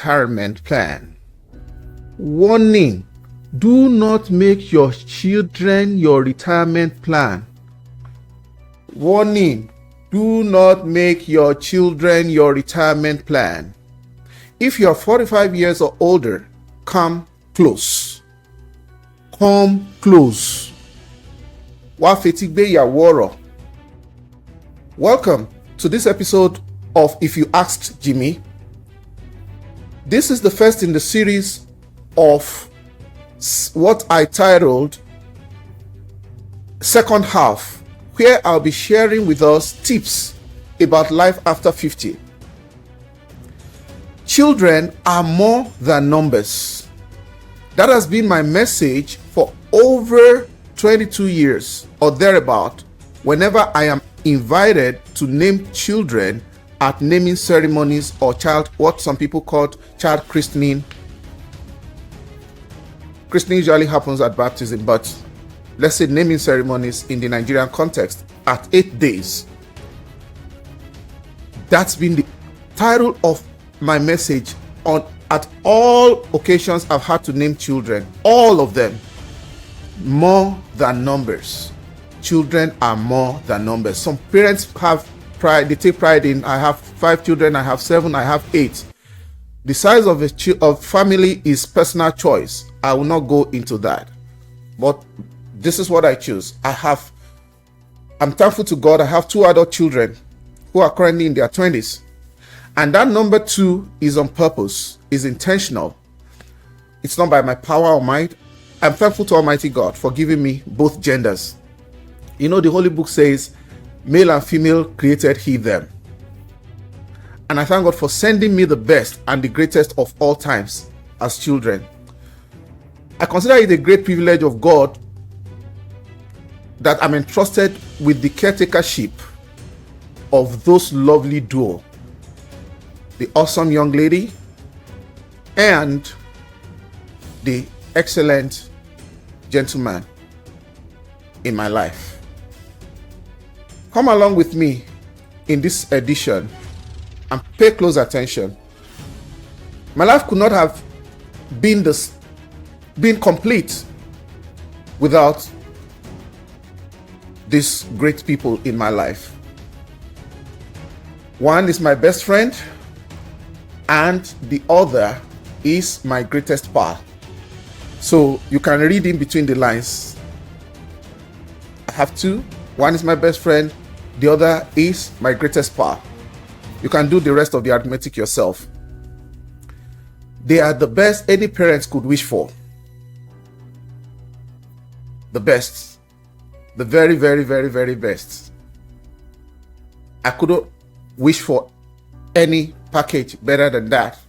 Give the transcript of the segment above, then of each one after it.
retirement plan. Warning: do not make your children your retirement plan. Warning: do not make your children your retirement plan. If you're 45 years or older, come close. Come close. Welcome to this episode of If You Asked Jimmy. This is the first in the series of what I titled Second Half, where I'll be sharing with us tips about life after 50. Children are more than numbers. That has been my message for over 22 years or thereabout whenever I am invited to name children at naming ceremonies or what some people call child christening. Christening usually happens at baptism, but let's say naming ceremonies in the Nigerian context at 8 days. That's been the title of my message at all occasions I've had to name children. All of them. More than numbers. Children are more than numbers. Some parents have pride, they take pride in, I have 5 children, I have 7, I have 8. The size of a family is personal choice. I will not go into that. But this is what I choose. I'm thankful to God I have 2 adult children who are currently in their 20s. And that number 2 is on purpose, is intentional. It's not by my power or might. I'm thankful to Almighty God for giving me both genders. You know, the Holy Book says, male and female created He them. And I thank God for sending me the best and the greatest of all times as children. I consider it a great privilege of God that I'm entrusted with the caretakership of those lovely duo, the awesome young lady and the excellent gentleman in my life. Come along with me in this edition and pay close attention. My life could not have been complete without these great people in my life. One is my best friend, and the other is my greatest pal. So you can read in between the lines. I have 2. One is my best friend, the other is my greatest pal. You can do the rest of the arithmetic yourself. They are the best any parents could wish for. The best. The very, very, very, very best. I couldn't wish for any package better than that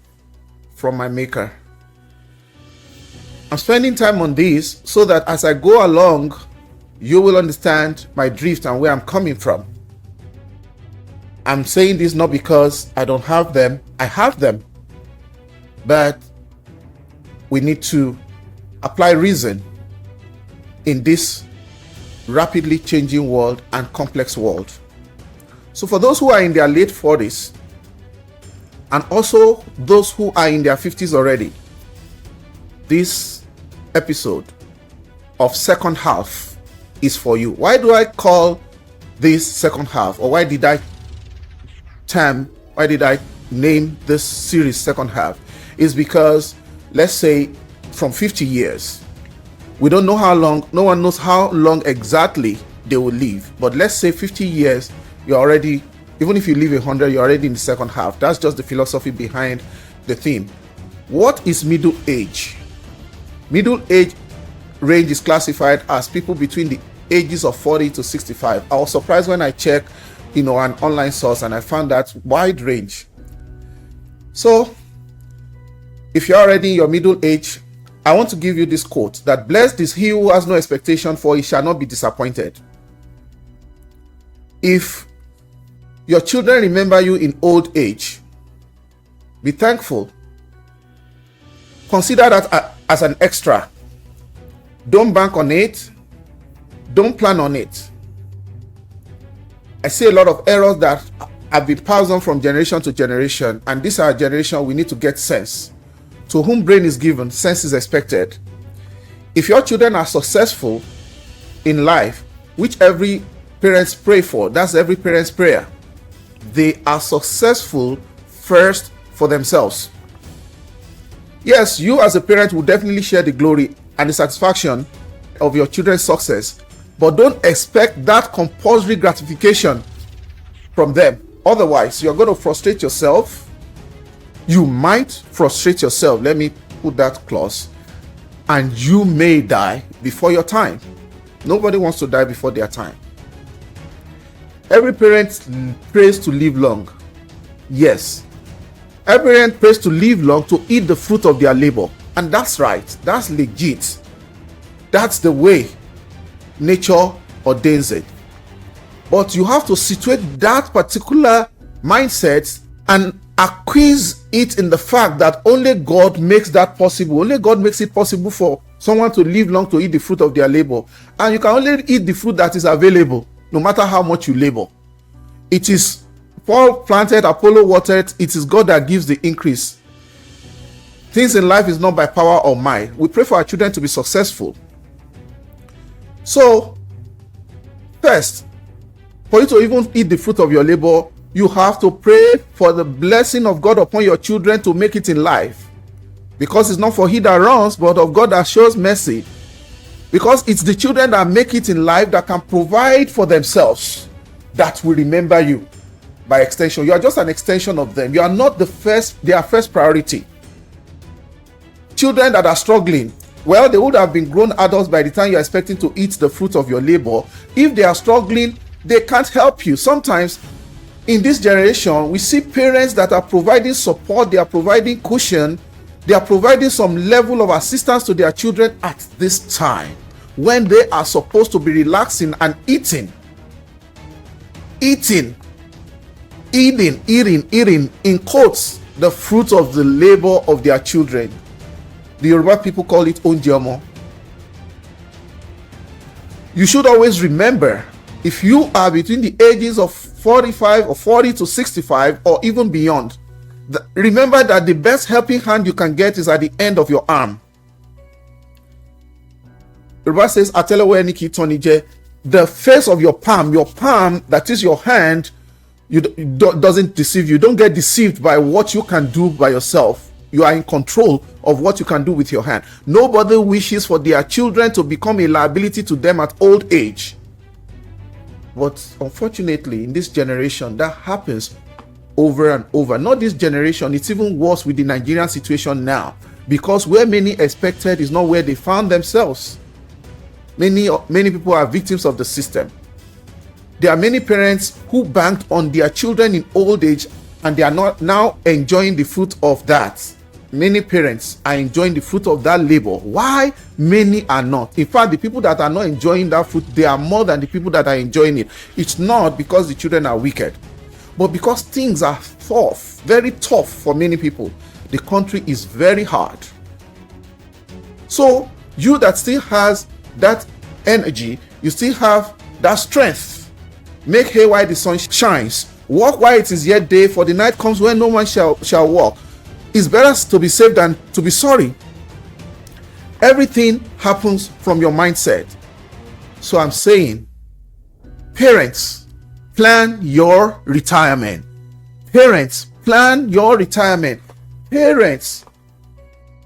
from my maker. I'm spending time on this so that as I go along, you will understand my drift and where I'm coming from. I'm saying this not because I don't have them. I have them. But we need to apply reason in this rapidly changing world and complex world. So for those who are in their late 40s, and also those who are in their 50s already, this episode of Second Half is for you. Why do I call this Second Half? Or why did I name this series Second Half? Is because, let's say, from 50 years, we don't know how long, no one knows how long exactly they will live. But let's say 50 years, you're already, even if you live 100, you're already in the second half. That's just the philosophy behind the theme. What is middle age? Middle age range is classified as people between the ages of 40 to 65. I was surprised when I checked, an online source, and I found that wide range. So, if you're already in your middle age, I want to give you this quote that blessed is he who has no expectation, for he shall not be disappointed. If your children remember you in old age, be thankful. Consider that as an extra. Don't bank on it. Don't plan on it. I see a lot of errors that have been passed on from generation to generation, and this our generation, we need to get sense. To whom brain is given, sense is expected. If your children are successful in life, which every parents pray for, that's every parent's prayer, they are successful first for themselves. Yes, you as a parent will definitely share the glory and the satisfaction of your children's success, but don't expect that compulsory gratification from them. Otherwise, you're going to frustrate yourself. You might frustrate yourself, let me put that clause, and you may die before your time. Nobody wants to die before their time. Every parent prays to live long. Yes. Every parent prays to live long, to eat the fruit of their labor. And that's right. That's legit. That's the way nature ordains it. But you have to situate that particular mindset and acquiesce it in the fact that only God makes that possible. Only God makes it possible for someone to live long, to eat the fruit of their labor. And you can only eat the fruit that is available, no matter how much you labor. It is Paul planted, Apollo watered. It is God that gives the increase. Things in life is not by power or might. We pray for our children to be successful. So, first, for you to even eat the fruit of your labor, you have to pray for the blessing of God upon your children to make it in life. Because it's not for he that runs, but of God that shows mercy. Because it's the children that make it in life that can provide for themselves that will remember you. By extension, you are just an extension of them. You are not their first priority. Children that are struggling, well, they would have been grown adults by the time you are expecting to eat the fruit of your labor. If they are struggling, they can't help you. Sometimes in this generation, we see parents that are providing support, they are providing cushion, they are providing some level of assistance to their children at this time when they are supposed to be relaxing and eating, in quotes, the fruit of the labor of their children. The Yoruba people call it onjemo. You should always remember, if you are between the ages of 45 or 40 to 65 or even beyond, remember that the best helping hand you can get is at the end of your arm. Yoruba says, the face of your palm, that is your hand, doesn't deceive you. Don't get deceived by what you can do by yourself. You are in control of what you can do with your hand. Nobody wishes for their children to become a liability to them at old age. But unfortunately, in this generation, that happens over and over. Not this generation, it's even worse with the Nigerian situation now. Because where many expected is not where they found themselves. Many people are victims of the system. There are many parents who banked on their children in old age and they are not now enjoying the fruit of that. Many parents are enjoying the fruit of that labor. Why? Many are not. In fact, the people that are not enjoying that fruit, they are more than the people that are enjoying it. It's not because the children are wicked, but because things are tough, very tough for many people. The country is very hard. So you that still has that energy, you still have that strength. Make hay while the sun shines. Walk while it is yet day, for the night comes when no one shall walk. It's better to be safe than to be sorry. Everything happens from your mindset. So I'm saying, parents, plan your retirement. Parents, plan your retirement. Parents,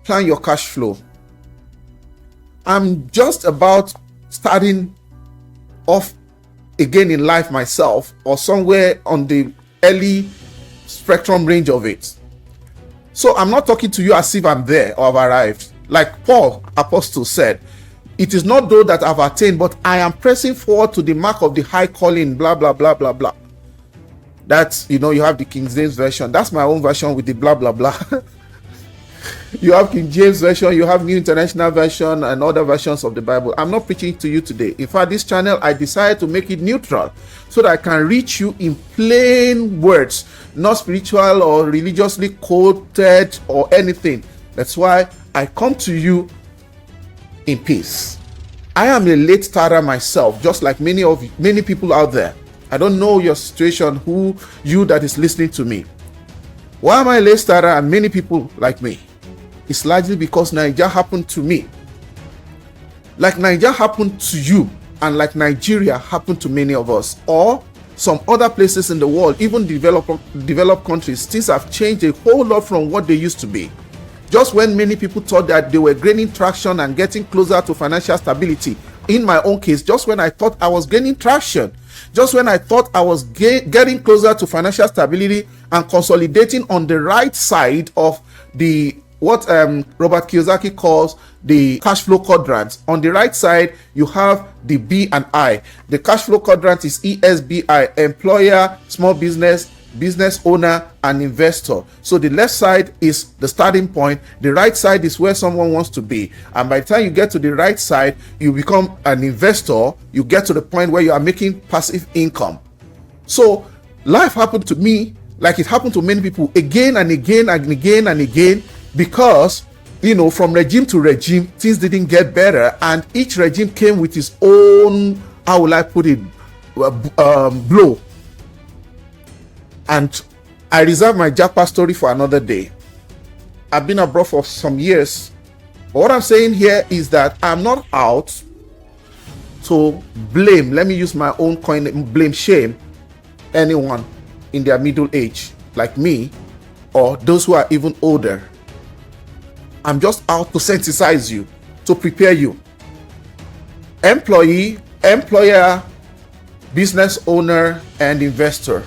plan your cash flow. I'm just about starting off again in life myself, or somewhere on the early spectrum range of it. So I'm not talking to you as if I'm there or I've arrived. Like Paul, apostle, said, it is not though that I've attained, but I am pressing forward to the mark of the high calling, blah, blah, blah, blah, blah. That's, you have the King James version. That's my own version with the blah, blah, blah. You have King James version, you have New International Version, and other versions of the Bible. I'm not preaching to you today. In fact, this channel, I decided to make it neutral so that I can reach you in plain words, not spiritual or religiously quoted or anything. That's why I come to you in peace. I am a late starter myself, just like many people out there. I don't know your situation, you that is listening to me. Why am I a late starter and many people like me? It's largely because Naija happened to me. Like Naija happened to you, and like Nigeria happened to many of us, or some other places in the world, even developed countries. Things have changed a whole lot from what they used to be. Just when many people thought that they were gaining traction and getting closer to financial stability, in my own case, just when I thought I was gaining traction, just when I thought I was getting closer to financial stability and consolidating on the right side of what Robert Kiyosaki calls the cash flow quadrant. On the right side, you have the B and I. The cash flow quadrant is ESBI, employer, small business, business owner, and investor. So the left side is the starting point. The right side is where someone wants to be. And by the time you get to the right side, you become an investor. You get to the point where you are making passive income. So life happened to me like it happened to many people again and again and again and again, because from regime to regime, things didn't get better, and each regime came with its own, how will I put it, blow. And I reserve my jackpot story for another day. I've been abroad for some years. But what I'm saying here is that I'm not out to blame, let me use my own coin, shame anyone in their middle age like me, or those who are even older. I'm just out to sensitize you, to prepare you. Employee, employer, business owner, and investor.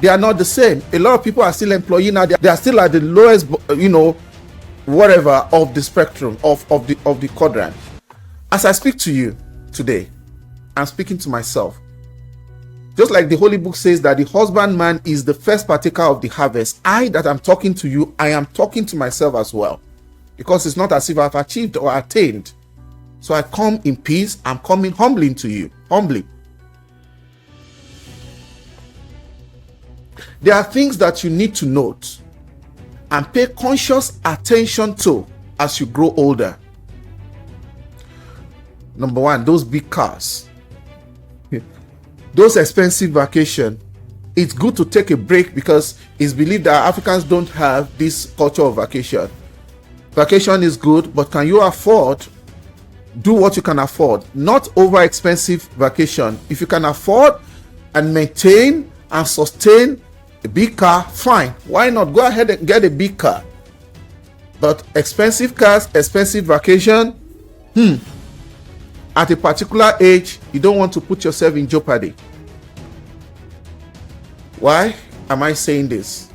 They are not the same. A lot of people are still employee now. They are still at the lowest, whatever of the spectrum of the quadrant. As I speak to you today, I'm speaking to myself. Just like the Holy Book says that the husbandman is the first partaker of the harvest, I that I'm talking to you, I am talking to myself as well. Because it's not as if I've achieved or attained. So I come in peace. I'm coming humbling to you. Humbly. There are things that you need to note and pay conscious attention to as you grow older. Number one, those big cars. Those expensive vacations. It's good to take a break because it's believed that Africans don't have this culture of vacation. Vacation is good, but can you afford? Do what you can afford, not over expensive vacation. If you can afford and maintain and sustain a big car, fine. Why not? Go ahead and get a big car. But expensive cars, expensive vacation, at a particular age, you don't want to put yourself in jeopardy. Why am I saying this?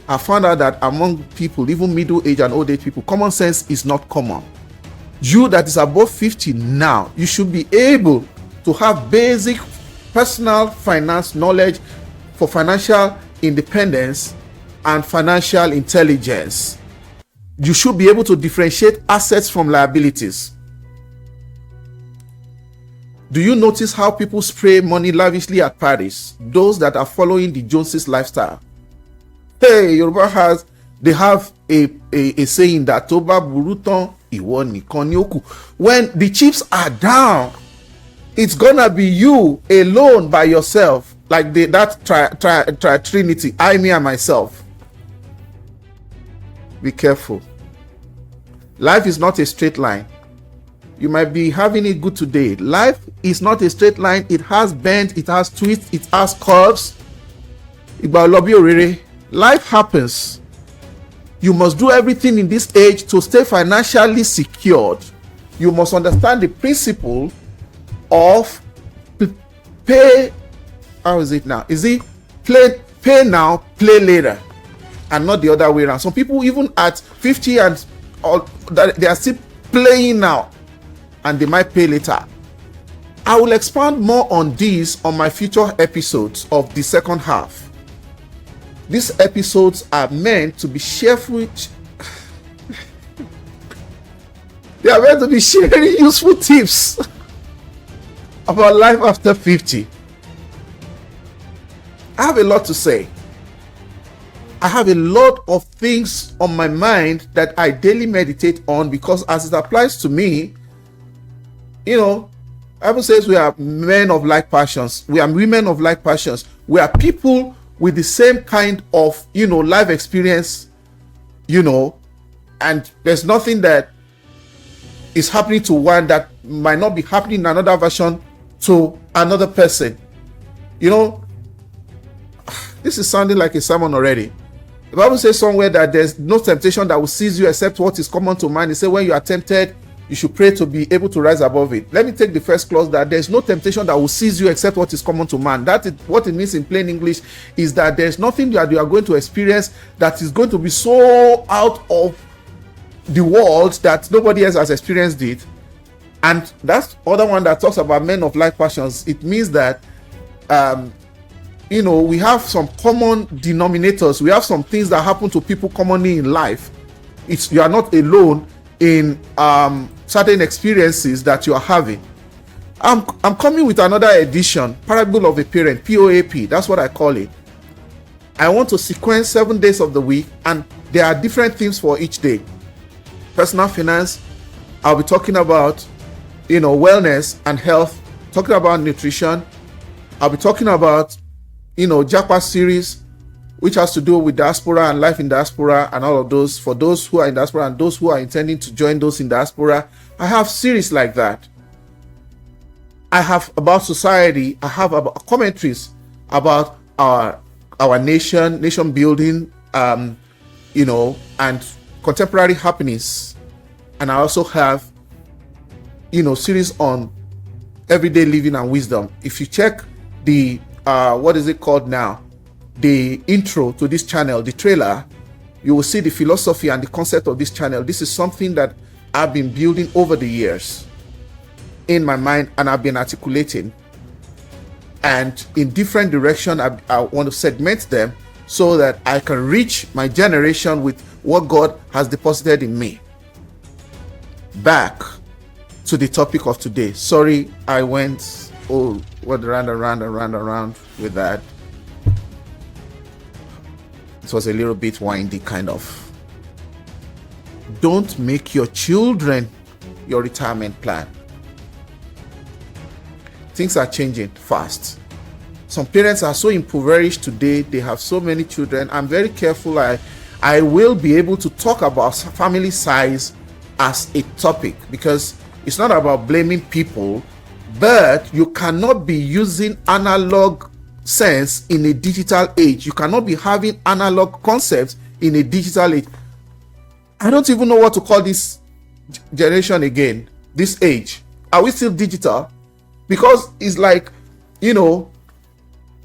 I found out that among people, even middle-aged and old-age people, common sense is not common. You that is above 50 now, you should be able to have basic personal finance knowledge for financial independence and financial intelligence. You should be able to differentiate assets from liabilities. Do you notice how people spray money lavishly at parties? Those that are following the Joneses lifestyle. Hey, Yoruba they have a saying that Toba Buruton Iwo Nikan ni Oku. When the chips are down, it's gonna be you alone by yourself, like that trinity, I, me, and myself. Be careful. Life is not a straight line. You might be having it good today. Life is not a straight line. It has bends, it has twists, it has curves. Life happens. You must do everything in this age to stay financially secured. You must understand the principle of pay. How is it now? Is it pay now, play later, and not the other way around? Some people, even at 50 and all, they are still playing now, and they might pay later. I will expand more on this on my future episodes of the second half. These episodes are meant to be sharing. They are meant to be sharing useful tips about life after 50. I have a lot to say. I have a lot of things on my mind that I daily meditate on, because as it applies to me, Bible says we are men of like passions. We are women of like passions. We are people with the same kind of, life experience, and there's nothing that is happening to one that might not be happening in another version to another person. This is sounding like a sermon already. The Bible says somewhere that there's no temptation that will seize you except what is common to man. It says when you are tempted, you should pray to be able to rise above it. Let me take the first clause, that there's no temptation that will seize you except what is common to man. That is what it means in plain English, is that there's nothing that you are going to experience that is going to be so out of the world that nobody else has experienced it. And that's other one that talks about men of like passions. It means that we have some common denominators. We have some things that happen to people commonly in life. You are not alone in certain experiences that you are having. I'm coming with another edition, Parable of a Parent, POAP. That's what I call it. I want to sequence 7 days of the week, and there are different themes for each day. Personal finance, I'll be talking about wellness and health, talking about nutrition. I'll be talking about Jackpot series, which has to do with diaspora and life in diaspora and all of those, for those who are in diaspora and those who are intending to join those in diaspora. I have series like that. I have about society. I have about commentaries about our nation building, and contemporary happenings. And I also have series on everyday living and wisdom. If you check the what is it called now, the intro to this channel, the trailer, you will see the philosophy and the concept of this channel. This is something that I've been building over the years in my mind, and I've been articulating, and in different direction. I want to segment them so that I can reach my generation with what God has deposited in me. Back to the topic of today. Sorry, I went around with that. It was a little bit windy, kind of. Don't make your children your retirement plan. Things are changing fast. Some parents are so impoverished today, they have so many children. I'm very careful. I will be able to talk about family size as a topic, because it's not about blaming people, but you cannot be using analog sense in a digital age. You cannot be having analog concepts in a digital age. I don't even know what to call this generation again, this age. Are we still digital? Because it's like,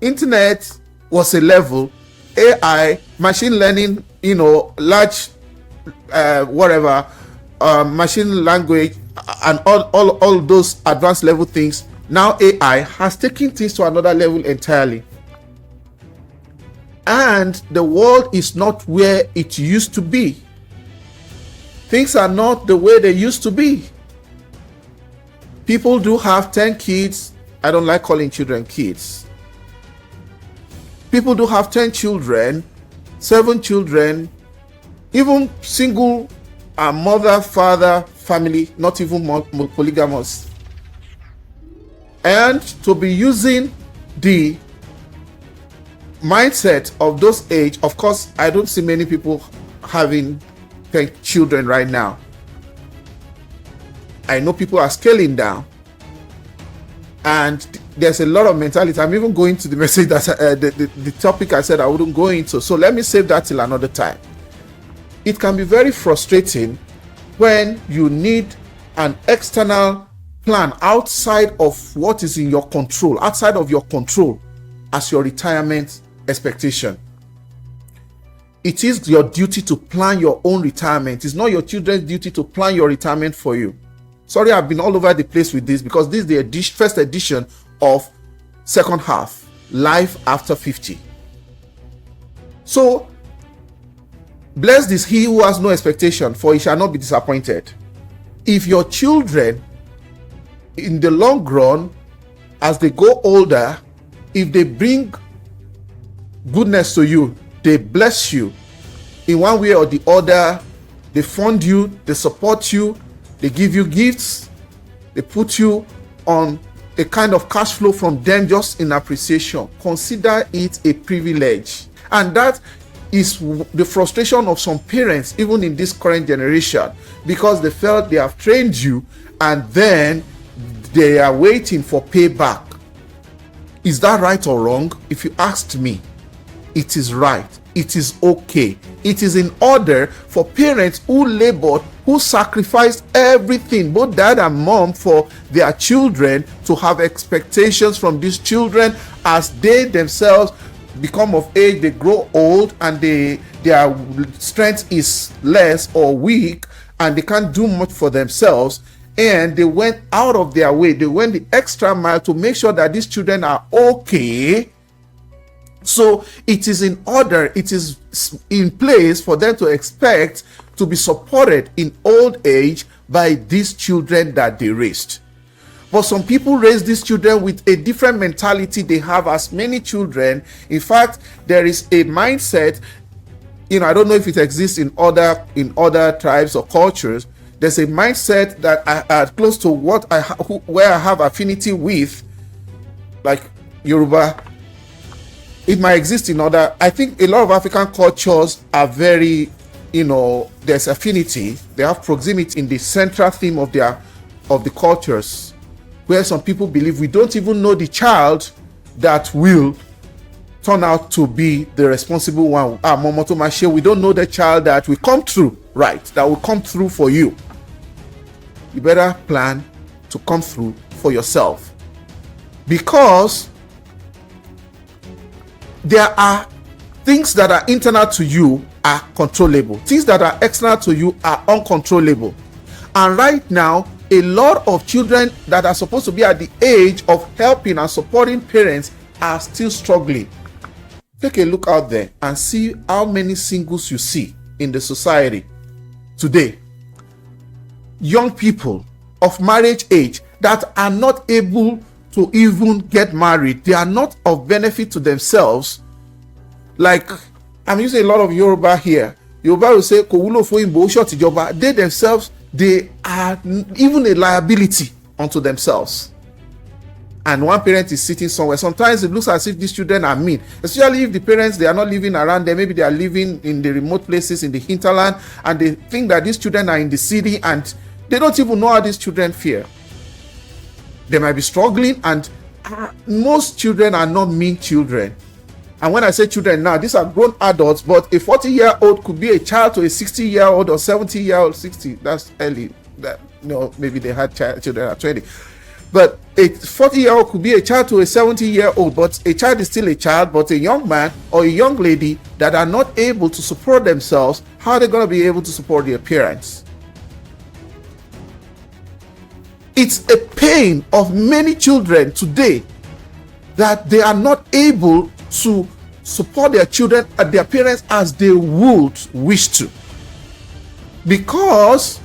internet was a level, AI, machine learning, large machine language and all those advanced level things. Now AI has taken things to another level entirely, and the world is not where it used to be. Things are not the way they used to be. People do have 10 kids. I don't like calling children kids. People do have 10 children, 7 children, even single mother, father, family, not even polygamous. And to be using the mindset of those age, of course, I don't see many people having 10 children right now. I know people are scaling down, and there's a lot of mentality. I'm even going to the message that the topic I said I wouldn't go into, so let me save that till another time. It can be very frustrating when you need an external plan outside of what is in your control, outside of your control, as your retirement expectation. It is your duty to plan your own retirement. It's not your children's duty to plan your retirement for you. Sorry, I've been all over the place with this, because this is the first edition of second half, Life After 50. So, blessed is he who has no expectation, for he shall not be disappointed. If your children, in the long run, as they go older, if they bring goodness to you, they bless you in one way or the other, they fund you, they support you, they give you gifts, they put you on a kind of cash flow from them just in appreciation. Consider it a privilege. And that is the frustration of some parents, even in this current generation, because they felt they have trained you and then they are waiting for payback. Is that right or wrong? If you asked me, it is right. It is okay. It is in order for parents who labored, who sacrificed everything, both dad and mom, for their children, to have expectations from these children as they themselves become of age, they grow old, and their strength is less or weak, and they can't do much for themselves. And they went out of their way, they went the extra mile to make sure that these children are okay. So it is in order, it is in place for them to expect to be supported in old age by these children that they raised. But some people raise these children with a different mentality. They have as many children. In fact, there is a mindset, I don't know if it exists in other tribes or cultures. There's a mindset that I close to where I have affinity with, like Yoruba. It might exist in other. I think a lot of African cultures are very, there's affinity. They have proximity in the central theme of the cultures, where some people believe we don't even know the child that will turn out to be the responsible one. We don't know the child that will come through, right? That will come through for you. You better plan to come through for yourself, because there are things that are internal to you are controllable. Things that are external to you are uncontrollable. And right now, a lot of children that are supposed to be at the age of helping and supporting parents are still struggling. Take a look out there and see how many singles you see in the society today. Young people of marriage age that are not able to even get married. They are not of benefit to themselves. Like, I'm using a lot of Yoruba here. Yoruba will say, they themselves, they are even a liability unto themselves. And one parent is sitting somewhere. Sometimes it looks as if these children are mean, especially if the parents, they are not living around there. Maybe they are living in the remote places in the hinterland, and they think that these children are in the city, and they don't even know how these children feel. They might be struggling, and most children are not mean children. And when I say children now, these are grown adults, but a 40-year-old could be a child to a 60-year-old or 70-year-old. 60, that's early. Maybe they had children at 20. But a 40-year-old could be a child to a 70-year-old, but a child is still a child. But a young man or a young lady that are not able to support themselves, how are they going to be able to support their parents? It's a pain of many children today that they are not able to support their children and their parents as they would wish to, because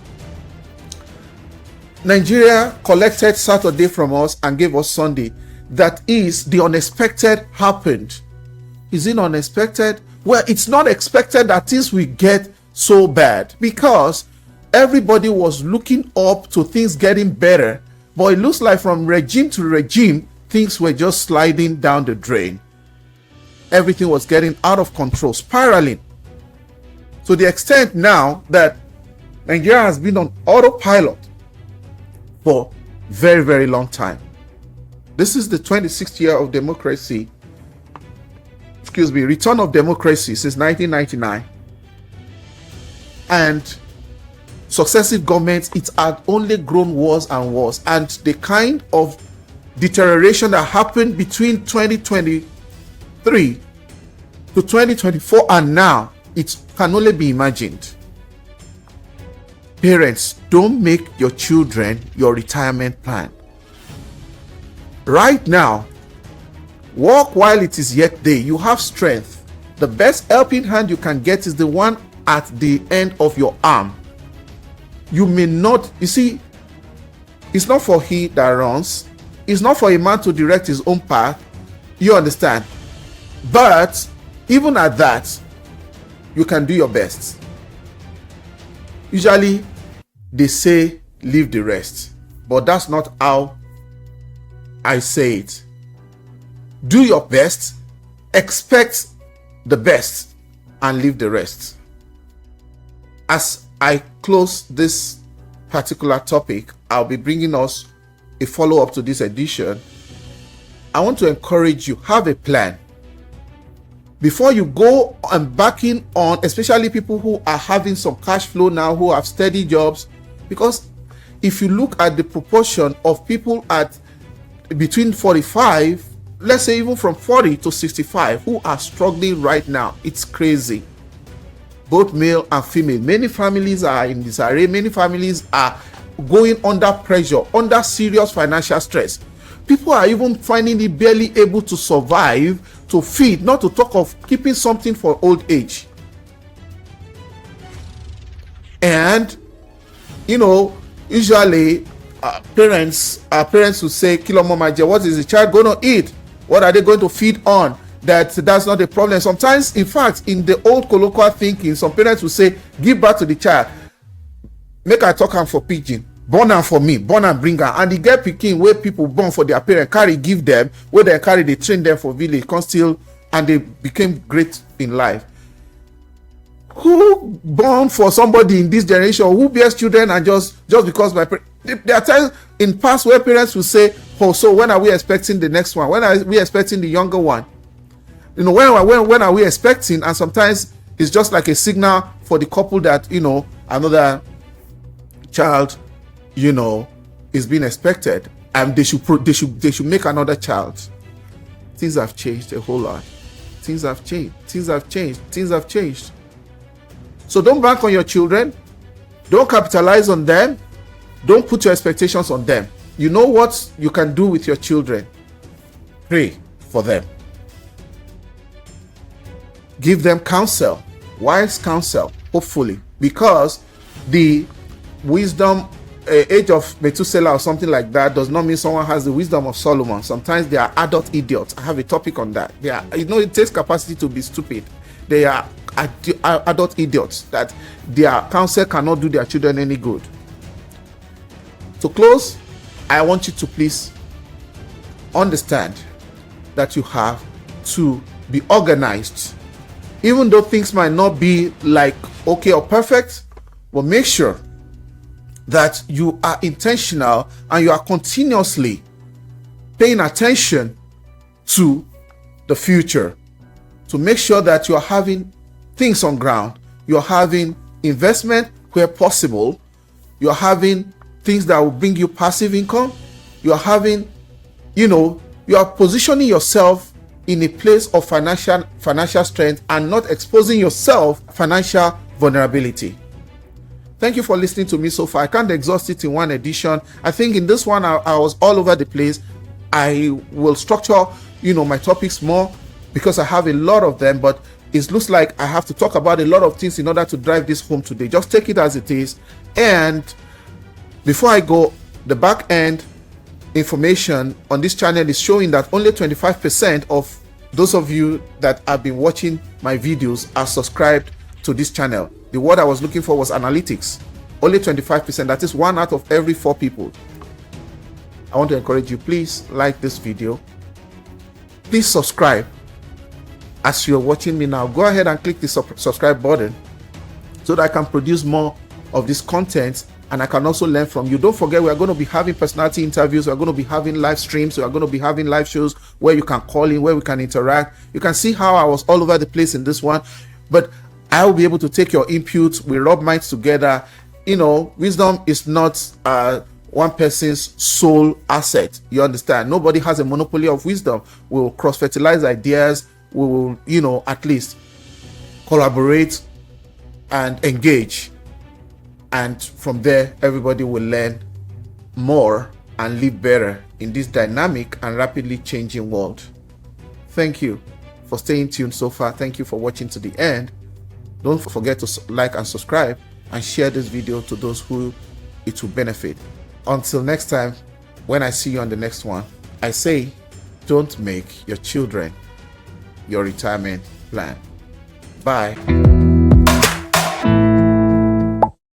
Nigeria collected Saturday from us and gave us Sunday. That is, the unexpected happened. Is it unexpected? Well, it's not expected that things will get so bad, because everybody was looking up to things getting better, but it looks like from regime to regime, things were just sliding down the drain. Everything was getting out of control, spiraling, to the extent now that Nigeria has been on autopilot for a very, very long time. This is the 26th year of democracy, return of democracy since 1999. And successive governments, it had only grown worse and worse. And the kind of deterioration that happened between 2023 to 2024 and now, it can only be imagined. Parents, don't make your children your retirement plan. Right now, walk while it is yet day. You have strength. The best helping hand you can get is the one at the end of your arm. You may not, you see, it's not for he that runs. It's not for a man to direct his own path. You understand? But even at that, you can do your best. Usually, they say leave the rest, but that's not how I say it. Do your best, expect the best, and leave the rest. As I close this particular topic, I'll be bringing us a follow-up to this edition. I want to encourage you, have a plan. Before you go embarking on, especially people who are having some cash flow now, who have steady jobs, because if you look at the proportion of people at between 45, let's say even from 40 to 65, who are struggling right now, it's crazy. Both male and female. Many families are in disarray. Many families are going under pressure, under serious financial stress. People are even finding it barely able to survive, to feed, not to talk of keeping something for old age. And, you know, usually parents will say, "Kilo mama, what is the child going to eat? What are they going to feed on?" That's not a problem. Sometimes, in fact, in the old colloquial thinking, some parents will say, "Give birth to the child, make I talk am for pidgin, born am for me, born and bring am." And the get pikin where people born for their parents, carry give them, where they carry, they train them for village, come still, and they became great in life. Who born for somebody in this generation, who bears children and just because my parents? There are times in past where parents will say, "Oh, so when are we expecting the next one? When are we expecting the younger one? You know, when are we expecting?" And sometimes it's just like a signal for the couple that, you know, another child, you know, is being expected, and they should make another child. Things have changed a whole lot. Things have changed. So don't bank on your children. Don't capitalize on them. Don't put your expectations on them. You know what you can do with your children? Pray for them. Give them counsel, wise counsel, hopefully, because the wisdom age of Methuselah or something like that does not mean someone has the wisdom of Solomon. Sometimes they are adult idiots. I have a topic on that. They are, you know, it takes capacity to be stupid. They are adult idiots that their counsel cannot do their children any good. To close, I want you to please understand that you have to be organized. Even though things might not be like okay or perfect, but make sure that you are intentional and you are continuously paying attention to the future, to make sure that you are having things on ground, you are having investment where possible, you are having things that will bring you passive income, you are having, you know, you are positioning yourself in a place of financial strength and not exposing yourself financial vulnerability. Thank you for listening to me so far. I can't exhaust it in one edition. I think in this one I was all over the place. I will structure, you know, my topics more because I have a lot of them, but it looks like I have to talk about a lot of things in order to drive this home today. Just take it as it is. And before I go, the back end information on this channel is showing that only 25% of those of you that have been watching my videos are subscribed to this channel. The word I was looking for was analytics. Only 25%, that is 1 out of every 4 people. I want to encourage you, please like this video. Please subscribe. As you're watching me now, go ahead and click the subscribe button so that I can produce more of this content and I can also learn from you. Don't forget, we are going to be having personality interviews. We are going to be having live streams. We are going to be having live shows where you can call in, where we can interact. You can see how I was all over the place in this one, but I will be able to take your input. We rub minds together. You know, wisdom is not one person's sole asset. You understand? Nobody has a monopoly of wisdom. We will cross-fertilize ideas. We will, you know, at least collaborate and engage. And from there, everybody will learn more and live better in this dynamic and rapidly changing world. Thank you for staying tuned so far. Thank you for watching to the end. Don't forget to like and subscribe and share this video to those who it will benefit. Until next time, when I see you on the next one, I say, don't make your children your retirement plan. Bye.